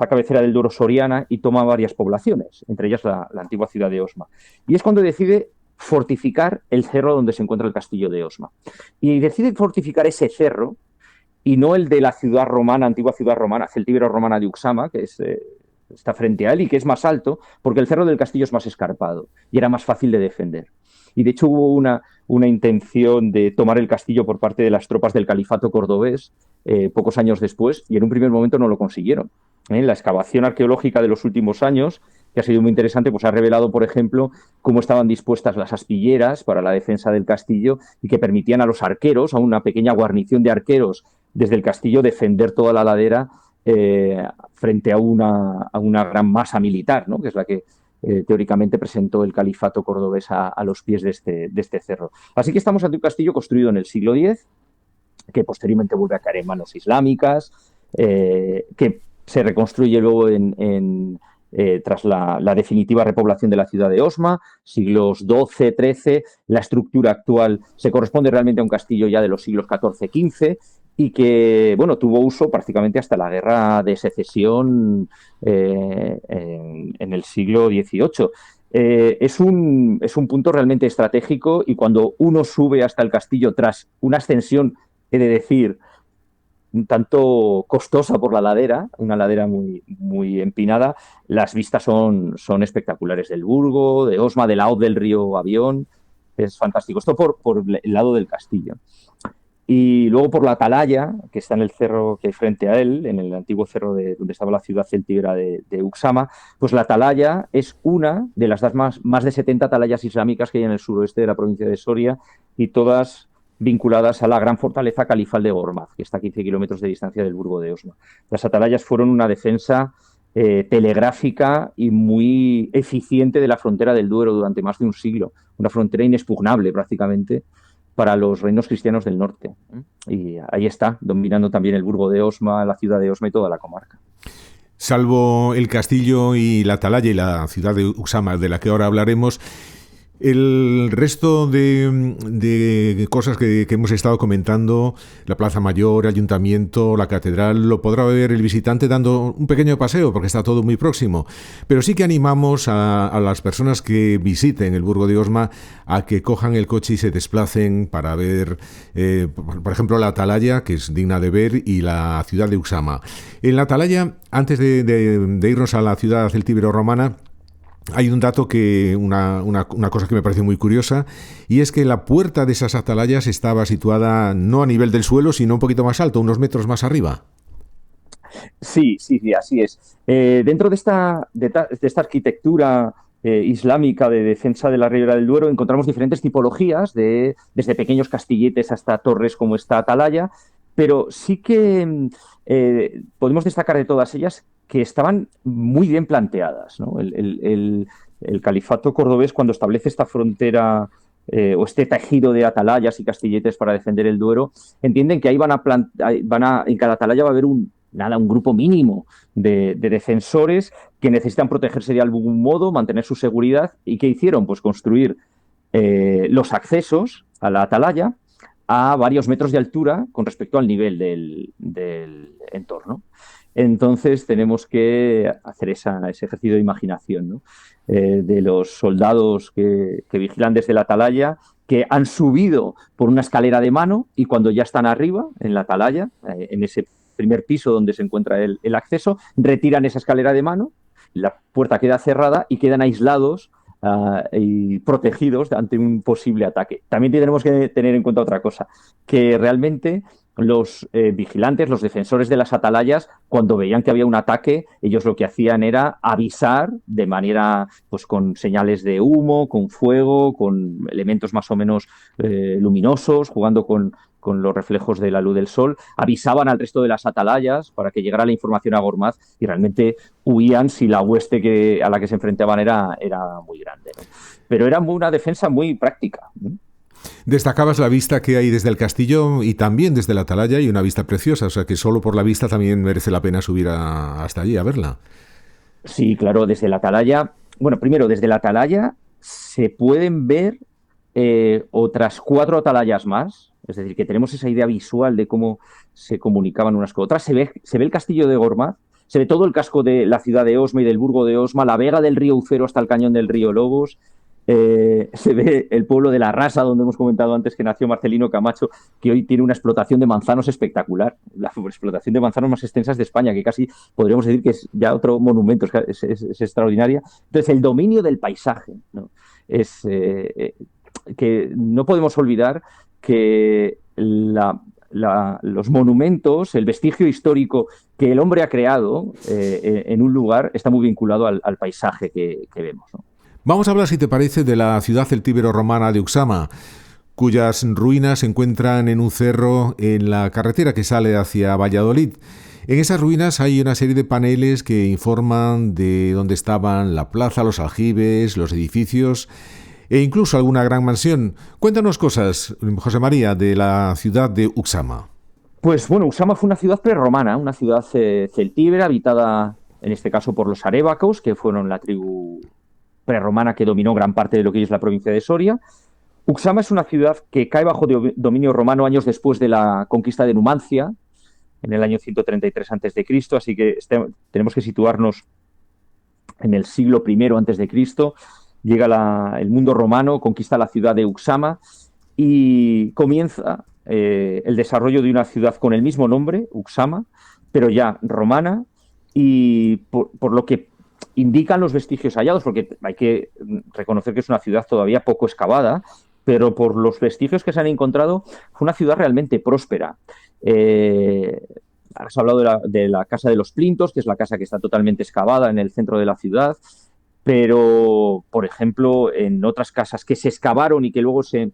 cabecera del Duero soriana y toma varias poblaciones, entre ellas la antigua ciudad de Osma. Y es cuando decide fortificar el cerro donde se encuentra el castillo de Osma. Y decide fortificar ese cerro y no el de la ciudad romana, antigua ciudad romana, celtíbera romana de Uxama, que está frente a él y que es más alto, porque el cerro del castillo es más escarpado y era más fácil de defender. Y de hecho hubo una intención de tomar el castillo por parte de las tropas del califato cordobés pocos años después, y en un primer momento no lo consiguieron. La excavación arqueológica de los últimos años, que ha sido muy interesante, pues ha revelado, por ejemplo, cómo estaban dispuestas las aspilleras para la defensa del castillo y que permitían a los arqueros, a una pequeña guarnición de arqueros desde el castillo, defender toda la ladera frente a una gran masa militar, ¿no? Que es la que teóricamente presentó el califato cordobés a los pies de este cerro. Así que estamos ante un castillo construido en el siglo X, que posteriormente vuelve a caer en manos islámicas, que se reconstruye luego tras la definitiva repoblación de la ciudad de Osma, siglos XII, XIII. La estructura actual se corresponde realmente a un castillo ya de los siglos XIV, XV, y que, bueno, tuvo uso prácticamente hasta la guerra de secesión en el siglo XVIII. Es un punto realmente estratégico, y cuando uno sube hasta el castillo tras una ascensión, he de decir, un tanto costosa por la ladera, una ladera muy, muy empinada, las vistas son espectaculares del Burgo, de Osma, de la hoz del río Avión. Es fantástico. Esto por el lado del castillo. Y luego por la atalaya, que está en el cerro que hay frente a él, en el antiguo cerro donde estaba la ciudad celtíbera de Uxama, pues la atalaya es una de las más de 70 atalayas islámicas que hay en el suroeste de la provincia de Soria, y todas vinculadas a la gran fortaleza califal de Gormaz, que está a 15 kilómetros de distancia del burgo de Osma. Las atalayas fueron una defensa telegráfica y muy eficiente de la frontera del Duero durante más de un siglo, una frontera inexpugnable prácticamente para los reinos cristianos del norte. Y ahí está, dominando también el burgo de Osma, la ciudad de Osma y toda la comarca. Salvo el castillo y la atalaya y la ciudad de Uxama, de la que ahora hablaremos, el resto de cosas que hemos estado comentando, la Plaza Mayor, el Ayuntamiento, la Catedral, lo podrá ver el visitante dando un pequeño paseo porque está todo muy próximo. Pero sí que animamos a las personas que visiten el burgo de Osma a que cojan el coche y se desplacen para ver, por ejemplo, la atalaya, que es digna de ver, y la ciudad de Uxama. En la atalaya, antes de irnos a la ciudad celtíbero-romana, hay un dato una cosa que me parece muy curiosa, y es que la puerta de esas atalayas estaba situada no a nivel del suelo, sino un poquito más alto, unos metros más arriba. Sí, así es. Dentro de esta arquitectura islámica de defensa de la Ribera del Duero encontramos diferentes tipologías, desde pequeños castilletes hasta torres como esta atalaya, pero sí que podemos destacar de todas ellas que estaban muy bien planteadas, ¿no? El califato cordobés, cuando establece esta frontera o este tejido de atalayas y castilletes para defender el Duero, entienden que ahí en cada atalaya va a haber un grupo mínimo de defensores que necesitan protegerse de algún modo, mantener su seguridad. ¿Y qué hicieron? Pues construir los accesos a la atalaya a varios metros de altura con respecto al nivel del entorno. Entonces tenemos que hacer ese ejercicio de imaginación, ¿no? De los soldados que vigilan desde la atalaya, que han subido por una escalera de mano, y cuando ya están arriba, en la atalaya, en ese primer piso donde se encuentra el acceso, retiran esa escalera de mano, la puerta queda cerrada y quedan aislados y protegidos ante un posible ataque. También tenemos que tener en cuenta otra cosa, que realmente los vigilantes, los defensores de las atalayas, cuando veían que había un ataque, ellos lo que hacían era avisar de manera, pues con señales de humo, con fuego, con elementos más o menos luminosos, jugando con los reflejos de la luz del sol, avisaban al resto de las atalayas para que llegara la información a Gormaz, y realmente huían si la hueste a la que se enfrentaban era muy grande, ¿no? Pero era una defensa muy práctica, ¿no? Destacabas la vista que hay desde el castillo y también desde la atalaya, hay una vista preciosa, o sea que solo por la vista también merece la pena subir hasta allí a verla. Sí, claro, desde la atalaya, bueno, primero desde la atalaya se pueden ver otras 4 atalayas más, es decir, que tenemos esa idea visual de cómo se comunicaban unas con otras. Se ve el castillo de Gormaz, se ve todo el casco de la ciudad de Osma y del burgo de Osma, la vega del río Ucero hasta el cañón del río Lobos. Se ve el pueblo de La Rasa, donde hemos comentado antes que nació Marcelino Camacho, que hoy tiene una explotación de manzanos espectacular, la explotación de manzanos más extensas de España, que casi podríamos decir que es ya otro monumento, es extraordinaria. Entonces, el dominio del paisaje, ¿no? Es que no podemos olvidar que los monumentos, el vestigio histórico que el hombre ha creado en un lugar, está muy vinculado al paisaje que vemos, ¿no? Vamos a hablar, si te parece, de la ciudad celtíbero-romana de Uxama, cuyas ruinas se encuentran en un cerro en la carretera que sale hacia Valladolid. En esas ruinas hay una serie de paneles que informan de dónde estaban la plaza, los aljibes, los edificios e incluso alguna gran mansión. Cuéntanos cosas, José María, de la ciudad de Uxama. Pues bueno, Uxama fue una ciudad prerromana, una ciudad celtíbera, habitada en este caso por los arébacos, que fueron la tribu prerromana que dominó gran parte de lo que es la provincia de Soria. Uxama es una ciudad que cae bajo dominio romano años después de la conquista de Numancia, en el año 133 a.C., así que tenemos que situarnos en el siglo I a.C. Llega el mundo romano, conquista la ciudad de Uxama y comienza el desarrollo de una ciudad con el mismo nombre, Uxama, pero ya romana, y por lo que indican los vestigios hallados, porque hay que reconocer que es una ciudad todavía poco excavada, pero por los vestigios que se han encontrado, fue una ciudad realmente próspera. Has hablado de la Casa de los Plintos, que es la casa que está totalmente excavada en el centro de la ciudad, pero, por ejemplo, en otras casas que se excavaron y que luego se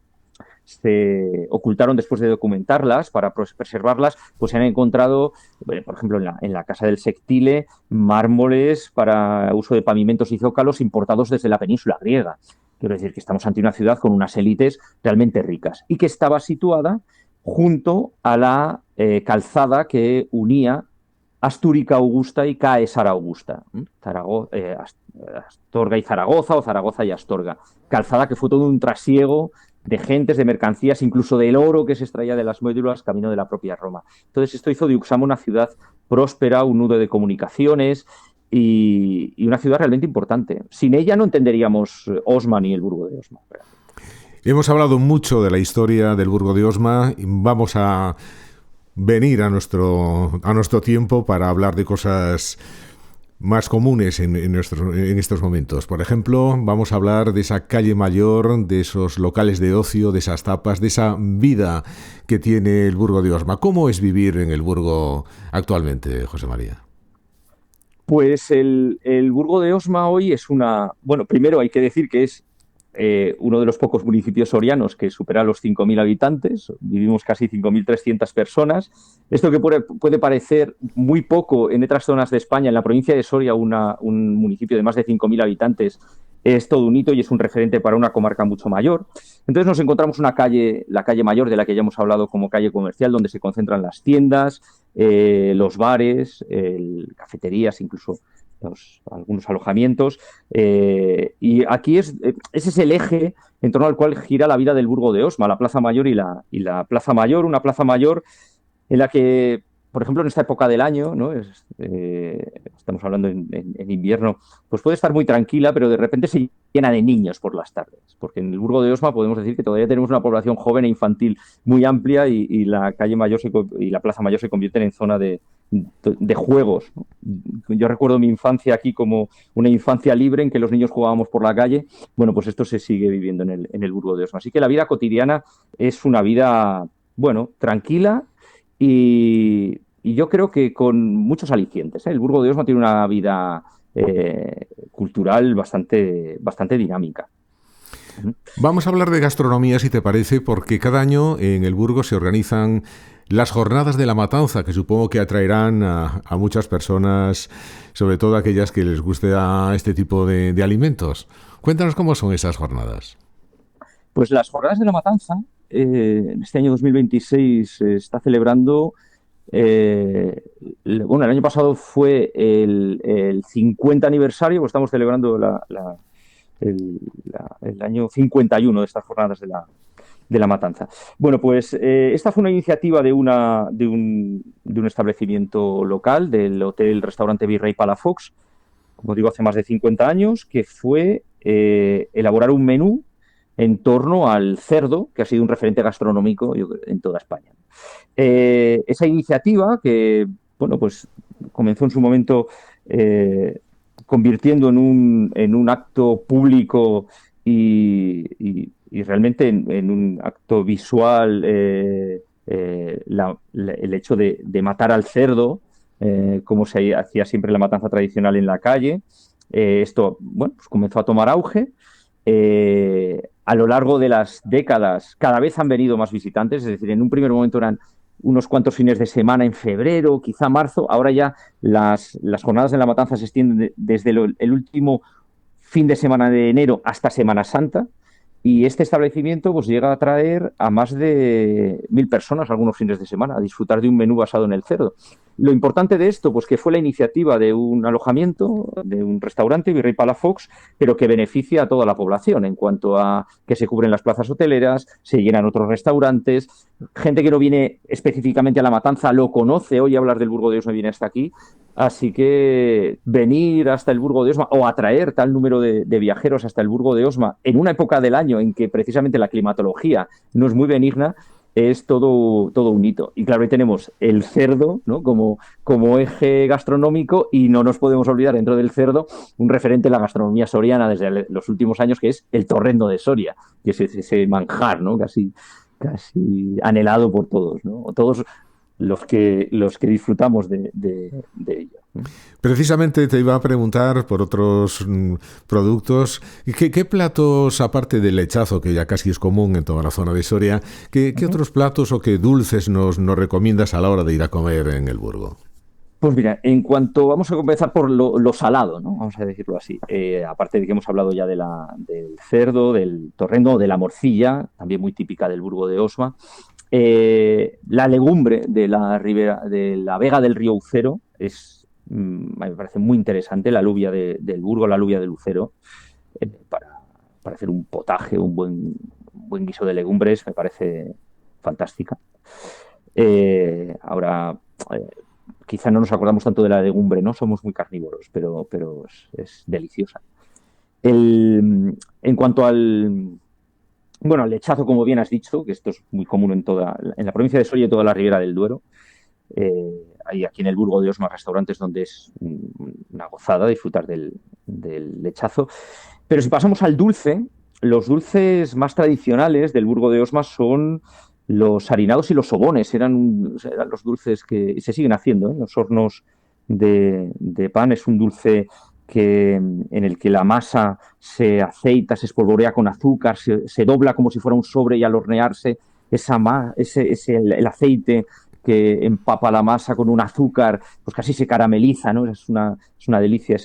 ocultaron después de documentarlas para preservarlas, pues se han encontrado, por ejemplo, en la Casa del Sectile, mármoles para uso de pavimentos y zócalos importados desde la península griega. Quiero decir que estamos ante una ciudad con unas élites realmente ricas y que estaba situada junto a la calzada que unía Astúrica Augusta y Caesar Augusta, Astorga y Zaragoza, o Zaragoza y Astorga. Calzada que fue todo un trasiego de gentes, de mercancías, incluso del oro que se extraía de las médulas camino de la propia Roma. Entonces esto hizo de Uxama una ciudad próspera, un nudo de comunicaciones y una ciudad realmente importante. Sin ella no entenderíamos Osma ni el Burgo de Osma. Hemos hablado mucho de la historia del Burgo de Osma y vamos a venir a nuestro tiempo para hablar de cosas más comunes en estos momentos. Por ejemplo, vamos a hablar de esa calle mayor, de esos locales de ocio, de esas tapas, de esa vida que tiene el Burgo de Osma. ¿Cómo es vivir en el Burgo actualmente, José María? Pues el Burgo de Osma hoy es una... Bueno, primero hay que decir que es uno de los pocos municipios sorianos que supera los 5.000 habitantes. Vivimos casi 5.300 personas. Esto que puede parecer muy poco en otras zonas de España, en la provincia de Soria, un municipio de más de 5.000 habitantes, es todo un hito y es un referente para una comarca mucho mayor. Entonces nos encontramos una calle, la calle Mayor, de la que ya hemos hablado como calle comercial, donde se concentran las tiendas, los bares, cafeterías, incluso algunos alojamientos, y aquí ese es el eje en torno al cual gira la vida del Burgo de Osma, la Plaza Mayor y la Plaza Mayor, una Plaza Mayor en la que, por ejemplo, en esta época del año, ¿no? Estamos hablando en invierno, pues puede estar muy tranquila, pero de repente se llena de niños por las tardes, porque en el Burgo de Osma podemos decir que todavía tenemos una población joven e infantil muy amplia y la calle Mayor y la Plaza Mayor se convierten en zona de juegos, ¿no? Yo recuerdo mi infancia aquí como una infancia libre en que los niños jugábamos por la calle. Bueno, pues esto se sigue viviendo en el Burgo de Osma. Así que la vida cotidiana es una vida, bueno, tranquila y yo creo que con muchos alicientes, ¿eh? El Burgo de Osma tiene una vida cultural bastante dinámica. Vamos a hablar de gastronomía, si te parece, porque cada año en el Burgo se organizan las jornadas de la matanza, que supongo que atraerán a muchas personas, sobre todo aquellas que les guste a este tipo de alimentos. Cuéntanos cómo son esas jornadas. Pues las jornadas de la matanza, en este año 2026 se está celebrando, bueno, el año pasado fue el 50 aniversario, pues estamos celebrando el año 51 de estas jornadas de la matanza. Bueno, pues esta fue una iniciativa de un establecimiento local, del hotel-restaurante Virrey Palafox, como digo, hace más de 50 años, que fue elaborar un menú en torno al cerdo, que ha sido un referente gastronómico en toda España. Esa iniciativa, que bueno, pues comenzó en su momento convirtiendo en un acto público y realmente en un acto visual, el hecho de matar al cerdo, como se hacía siempre en la matanza tradicional en la calle. Esto, bueno, pues comenzó a tomar auge. A lo largo de las décadas cada vez han venido más visitantes, es decir, en un primer momento eran unos cuantos fines de semana en febrero, quizá marzo. Ahora ya las jornadas de la matanza se extienden desde el último fin de semana de enero hasta Semana Santa. Y este establecimiento pues llega a atraer a más de 1.000 personas algunos fines de semana a disfrutar de un menú basado en el cerdo. Lo importante de esto, pues que fue la iniciativa de un alojamiento, de un restaurante, Virrey Palafox, pero que beneficia a toda la población en cuanto a que se cubren las plazas hoteleras, se llenan otros restaurantes, gente que no viene específicamente a la matanza lo conoce, oye hablar del Burgo de Osma y viene hasta aquí. Así que venir hasta el Burgo de Osma o atraer tal número de viajeros hasta el Burgo de Osma en una época del año en que precisamente la climatología no es muy benigna, es todo un hito. Y claro, ahí tenemos el cerdo, ¿no? como eje gastronómico, y no nos podemos olvidar dentro del cerdo un referente de la gastronomía soriana desde los últimos años, que es el torrendo de Soria, que es ese manjar, ¿no? casi anhelado por todos, ¿no? O todos los que disfrutamos de ello. Precisamente te iba a preguntar por otros productos. ¿Qué platos, aparte del lechazo, que ya casi es común en toda la zona de Soria, qué otros platos o qué dulces nos recomiendas a la hora de ir a comer en el Burgo? Pues mira, vamos a comenzar por lo salado, ¿no? Vamos a decirlo así. Aparte de que hemos hablado ya del cerdo, del torrendo, de la morcilla, también muy típica del Burgo de Osma. La legumbre de la ribera, de la vega del río Ucero, me parece muy interesante, la alubia del Burgo, la alubia del Ucero, para hacer un potaje, un buen guiso de legumbres, me parece fantástica. Ahora, quizá no nos acordamos tanto de la legumbre, ¿no? Somos muy carnívoros, pero es deliciosa. En cuanto al lechazo, como bien has dicho, que esto es muy común en la provincia de Soria y toda la Ribera del Duero. Hay aquí en el Burgo de Osma restaurantes donde es una gozada disfrutar del lechazo. Pero si pasamos al dulce, los dulces más tradicionales del Burgo de Osma son los harinados y los sobones. Eran los dulces que se siguen haciendo, ¿eh? Los hornos de pan es un dulce en el que la masa se aceita, se espolvorea con azúcar, se dobla como si fuera un sobre, y al hornearse el aceite que empapa la masa con un azúcar, pues casi se carameliza, ¿no? Es una delicia.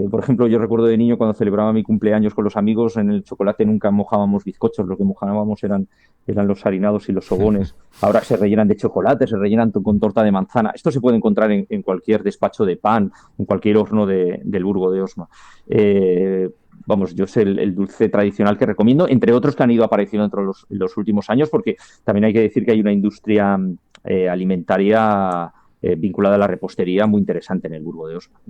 Por ejemplo, yo recuerdo de niño, cuando celebraba mi cumpleaños con los amigos, en el chocolate nunca mojábamos bizcochos, lo que mojábamos eran los harinados y los sobones. Ahora se rellenan de chocolate, se rellenan con torta de manzana. Esto se puede encontrar en cualquier despacho de pan, en cualquier horno del Burgo de Osma. Yo sé el dulce tradicional que recomiendo, entre otros que han ido apareciendo entre los últimos años, porque también hay que decir que hay una industria alimentaria vinculada a la repostería muy interesante en el Burgo de Osma.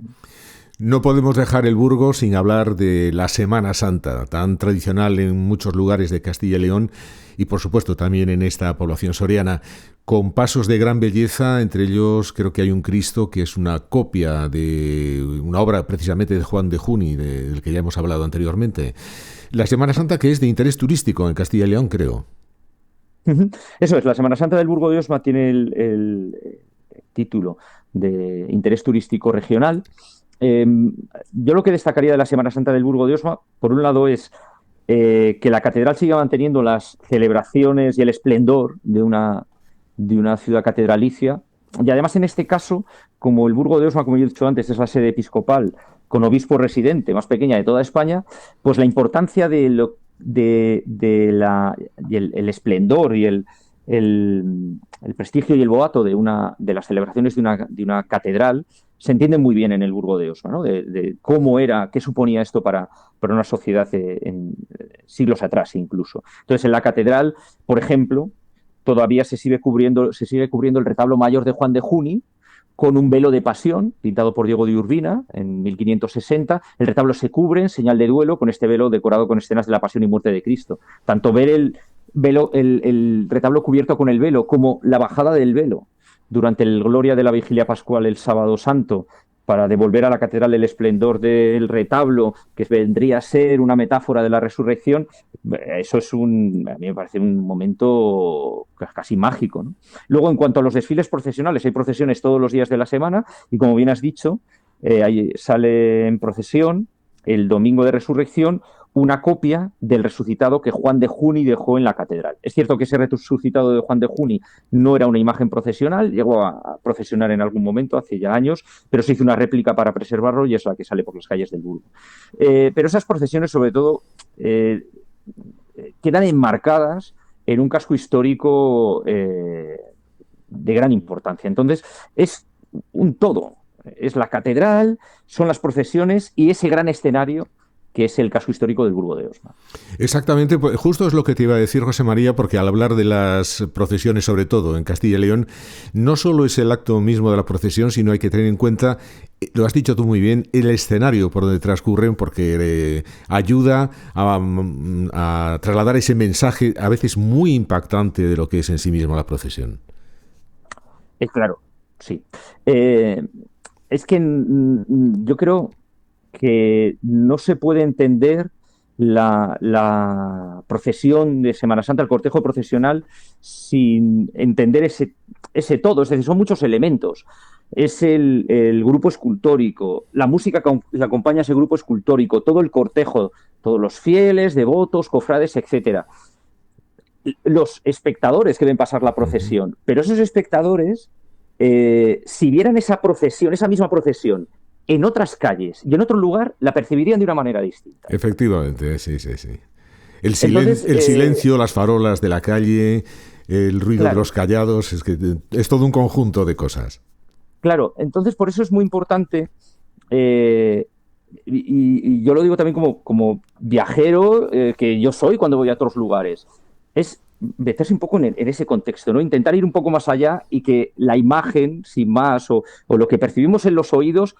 No podemos dejar el Burgo sin hablar de la Semana Santa, tan tradicional en muchos lugares de Castilla y León y, por supuesto, también en esta población soriana, con pasos de gran belleza. Entre ellos creo que hay un Cristo que es una copia de una obra precisamente de Juan de Juni, del que ya hemos hablado anteriormente. La Semana Santa, que es de interés turístico en Castilla y León, creo. Eso es, la Semana Santa del Burgo de Osma tiene el título de interés turístico regional. Yo lo que destacaría de la Semana Santa del Burgo de Osma, por un lado, es que la catedral siga manteniendo las celebraciones y el esplendor de una ciudad catedralicia, y además en este caso, como el Burgo de Osma, como yo he dicho antes, es la sede episcopal con obispo residente más pequeña de toda España, pues la importancia el esplendor y el prestigio y el boato de las celebraciones de una catedral se entienden muy bien en el Burgo de Osma, ¿no? De cómo era, qué suponía esto para una sociedad en siglos atrás incluso. Entonces, en la catedral, por ejemplo, todavía se sigue cubriendo el retablo mayor de Juan de Juni con un velo de pasión pintado por Diego de Urbina en 1560. El retablo se cubre en señal de duelo con este velo decorado con escenas de la pasión y muerte de Cristo. Tanto ver el retablo cubierto con el velo como la bajada del velo durante el Gloria de la Vigilia Pascual el Sábado Santo, para devolver a la catedral el esplendor del retablo, que vendría a ser una metáfora de la resurrección, eso a mí me parece un momento casi mágico, ¿no? Luego, en cuanto a los desfiles procesionales, hay procesiones todos los días de la semana, y como bien has dicho, sale en procesión el domingo de resurrección una copia del resucitado que Juan de Juni dejó en la catedral. Es cierto que ese resucitado de Juan de Juni no era una imagen procesional, llegó a procesionar en algún momento, hace ya años, pero se hizo una réplica para preservarlo y es la que sale por las calles del Burgo. Pero esas procesiones, sobre todo, quedan enmarcadas en un casco histórico de gran importancia. Entonces, es un todo. Es la catedral, son las procesiones y ese gran escenario que es el casco histórico del Burgo de Osma. Exactamente, pues justo es lo que te iba a decir, José María, porque al hablar de las procesiones, sobre todo en Castilla y León, no solo es el acto mismo de la procesión, sino hay que tener en cuenta lo has dicho tú muy bien, el escenario por donde transcurren, porque ayuda a trasladar ese mensaje a veces muy impactante de lo que es en sí misma la procesión. Claro, sí. Es que yo creo que no se puede entender la procesión de Semana Santa, el cortejo procesional, sin entender ese todo. Es decir, son muchos elementos. Es el grupo escultórico, la música que acompaña a ese grupo escultórico, todo el cortejo, todos los fieles, devotos, cofrades, etcétera. Los espectadores que ven pasar la procesión, pero esos espectadores, si vieran esa procesión, esa misma procesión, en otras calles y en otro lugar, la percibirían de una manera distinta. Efectivamente, sí. El silencio, las farolas de la calle, el ruido de los callados, es todo un conjunto de cosas. Claro, entonces por eso es muy importante, y yo lo digo también como viajero que yo soy cuando voy a otros lugares, es meterse un poco en ese contexto, ¿no? Intentar ir un poco más allá y que la imagen, sin más, o lo que percibimos en los oídos,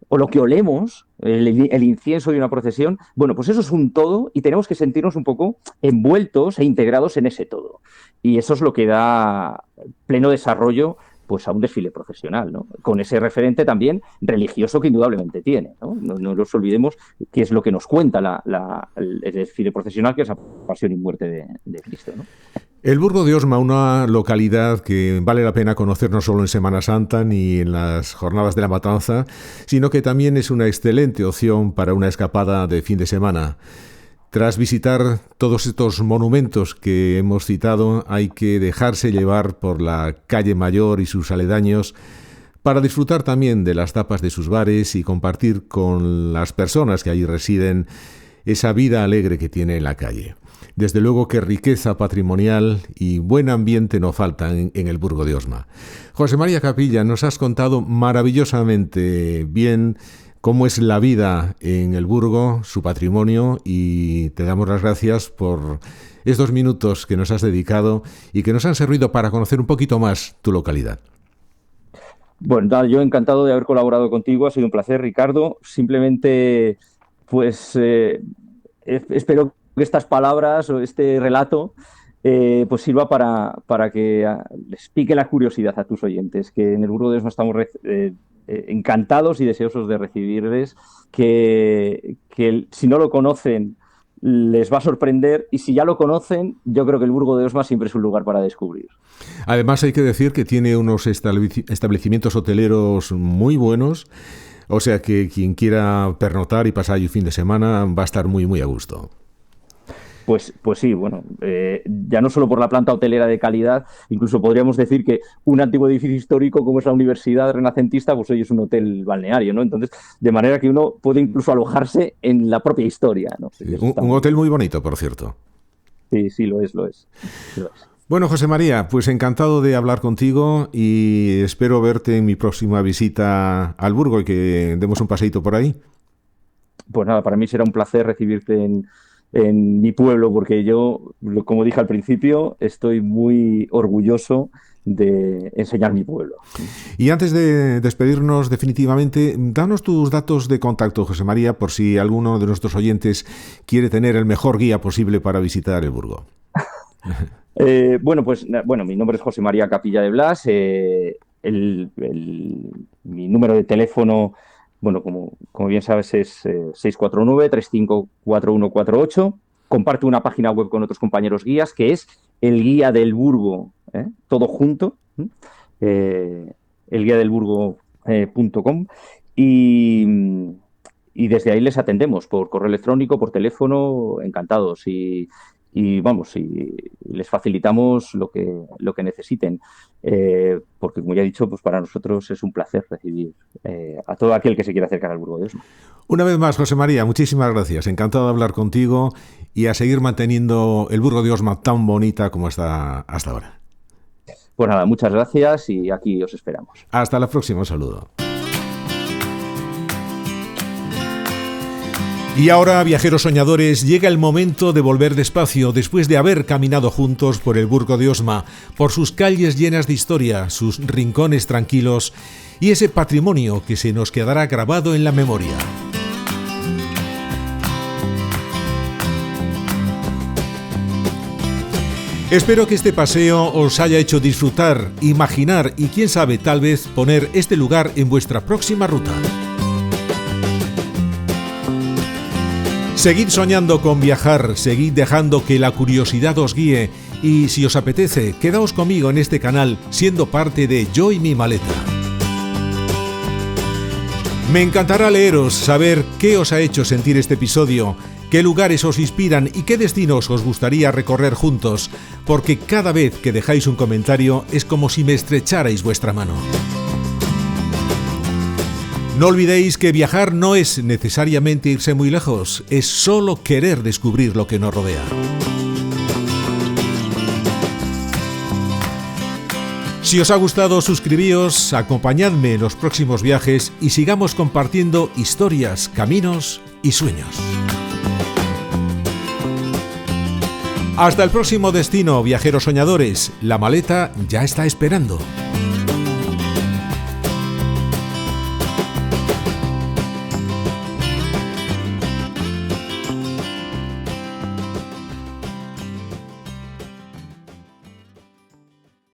o lo que olemos, el incienso de una procesión, bueno, pues eso es un todo y tenemos que sentirnos un poco envueltos e integrados en ese todo. Y eso es lo que da pleno desarrollo pues a un desfile profesional, ¿no? Con ese referente también religioso que indudablemente tiene, ¿no? No nos olvidemos que es lo que nos cuenta el desfile profesional, que es la pasión y muerte de Cristo, ¿no? El Burgo de Osma, una localidad que vale la pena conocer no solo en Semana Santa ni en las jornadas de la matanza, sino que también es una excelente opción para una escapada de fin de semana. Tras visitar todos estos monumentos que hemos citado, hay que dejarse llevar por la calle Mayor y sus aledaños para disfrutar también de las tapas de sus bares y compartir con las personas que allí residen esa vida alegre que tiene en la calle. Desde luego que riqueza patrimonial y buen ambiente no faltan en el Burgo de Osma. José María Capilla, nos has contado maravillosamente bien cómo es la vida en el Burgo, su patrimonio, y te damos las gracias por estos minutos que nos has dedicado y que nos han servido para conocer un poquito más tu localidad. Bueno, yo encantado de haber colaborado contigo, ha sido un placer, Ricardo. Simplemente, pues, espero que estas palabras o este relato pues sirva para que les pique la curiosidad a tus oyentes, que en el Burgo de Osma estamos encantados y deseosos de recibirles, que si no lo conocen les va a sorprender, y si ya lo conocen, yo creo que el Burgo de Osma siempre es un lugar para descubrir. Además hay que decir que tiene unos establecimientos hoteleros muy buenos, o sea que quien quiera pernoctar y pasar ahí un fin de semana va a estar muy muy a gusto. Pues sí, bueno, ya no solo por la planta hotelera de calidad, incluso podríamos decir que un antiguo edificio histórico como es la Universidad Renacentista, pues hoy es un hotel balneario, ¿no? Entonces, de manera que uno puede incluso alojarse en la propia historia, ¿no? Sí, un hotel muy bonito, por cierto. Sí, lo es. Bueno, José María, pues encantado de hablar contigo y espero verte en mi próxima visita al Burgo y que demos un paseíto por ahí. Pues nada, para mí será un placer recibirte en mi pueblo, porque yo, como dije al principio, estoy muy orgulloso de enseñar mi pueblo. Y antes de despedirnos definitivamente, danos tus datos de contacto, José María, por si alguno de nuestros oyentes quiere tener el mejor guía posible para visitar el Burgo. Bueno, mi nombre es José María Capilla de Blas. Mi número de teléfono, bueno, como bien sabes, es 649-354148. Comparto una página web con otros compañeros guías, que es el Guía del Burgo, todo junto, elguiadelburgo.com, y desde ahí les atendemos por correo electrónico, por teléfono, encantados, y les facilitamos lo que necesiten, porque, como ya he dicho, pues para nosotros es un placer recibir a todo aquel que se quiera acercar al Burgo de Osma. Una vez más, José María, muchísimas gracias. Encantado de hablar contigo y a seguir manteniendo el Burgo de Osma tan bonita como está hasta ahora. Pues nada, muchas gracias y aquí os esperamos. Hasta la próxima, un saludo. Y ahora, viajeros soñadores, llega el momento de volver despacio después de haber caminado juntos por el Burgo de Osma, por sus calles llenas de historia, sus rincones tranquilos y ese patrimonio que se nos quedará grabado en la memoria. Espero que este paseo os haya hecho disfrutar, imaginar y quién sabe, tal vez poner este lugar en vuestra próxima ruta. Seguid soñando con viajar, seguid dejando que la curiosidad os guíe y, si os apetece, quedaos conmigo en este canal siendo parte de Yo y mi maleta. Me encantará leeros, saber qué os ha hecho sentir este episodio, qué lugares os inspiran y qué destinos os gustaría recorrer juntos, porque cada vez que dejáis un comentario es como si me estrecharais vuestra mano. No olvidéis que viajar no es necesariamente irse muy lejos, es solo querer descubrir lo que nos rodea. Si os ha gustado, suscribíos, acompañadme en los próximos viajes y sigamos compartiendo historias, caminos y sueños. Hasta el próximo destino, viajeros soñadores. La maleta ya está esperando.